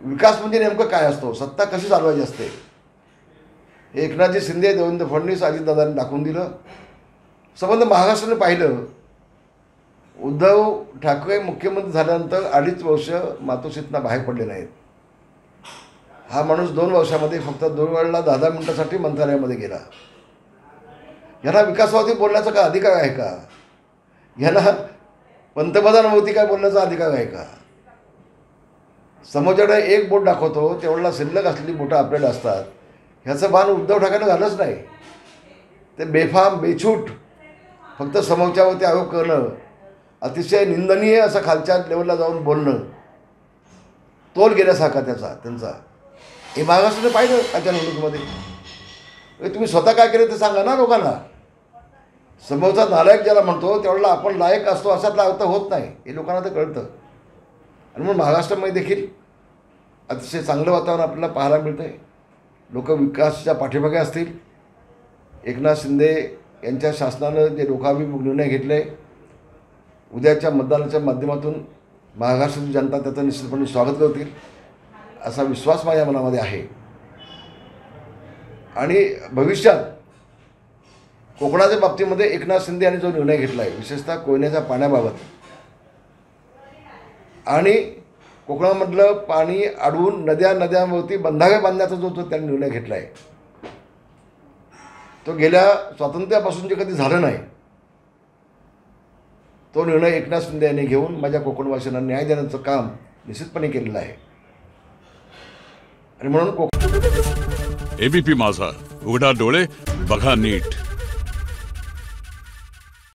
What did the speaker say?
विकास म्हणजे नेमकं काय असतो, सत्ता कशी चालवायची असते, हे एकनाथजी शिंदे, देवेंद्र फडणवीस, अजितदादांनी दाखवून दिलं. संबंध महाराष्ट्राने पाहिलं. उद्धव ठाकरे मुख्यमंत्री झाल्यानंतर 2.5 वर्ष मातोश्रीतनं बाहेर पडले नाहीत. हा माणूस 2 वर्षामध्ये फक्त 2 वेळेला 10-10 मिनिटासाठी मंत्रालयामध्ये गेला. यांना विकासावरती बोलण्याचा काय अधिकार आहे का? यांना पंतप्रधानावरती काय बोलण्याचा अधिकार आहे का? समोरच्याकडे एक बोट दाखवतो तेवढ्याला शिल्लक असलेली बोटं आपल्याला असतात. ह्याचं भान उद्धव ठाकरेंना झालंच नाही. ते बेफाम बेछूट फक्त समोरच्यावरती आरोप करणं, अतिशय निंदनीय असं खालच्या लेवलला जाऊन बोलणं, तोल गेल्यासारखा त्यांचा हे महाराष्ट्राने पाहिलं आजच्या निवडणुकीमध्ये. तुम्ही स्वतः काय केलं ते सांगा ना लोकांना. समोरचा नालायक ज्याला म्हणतो त्यावेळेला आपण लायक असतो असातला अर्थ होत नाही, हे लोकांना तर कळतं. आणि म्हणून महाराष्ट्रामध्ये देखील अतिशय चांगलं वातावरण आपल्याला पाहायला मिळतं आहे. लोक विकासाच्या पाठीमागे असतील. एकनाथ शिंदे यांच्या शासनानं जे लोकाभिमुख निर्णय घेतले, उद्याच्या मतदानाच्या माध्यमातून महाराष्ट्राची जनता त्याचं निश्चितपणे स्वागत करतील असा विश्वास माझ्या मनामध्ये आहे. आणि भविष्यात कोकणाच्या बाबतीमध्ये एकनाथ शिंदे यांनी जो निर्णय घेतला आहे, विशेषतः कोयनेच्या पाण्याबाबत आणि कोकणामधलं पाणी अडवून नद्यांवरती बंधारे बांधण्याचा जो त्यांनी निर्णय घेतला आहे, तो गेल्या स्वातंत्र्यापासून जे कधी झालं नाही, तो निर्णय एकनाथ शिंदे यांनी घेऊन माझ्या कोकणवासियांना न्याय देण्याचं काम निश्चितपणे केलेलं आहे. आणि म्हणून एबीपी माझा, उघडा डोळे बघा नीट.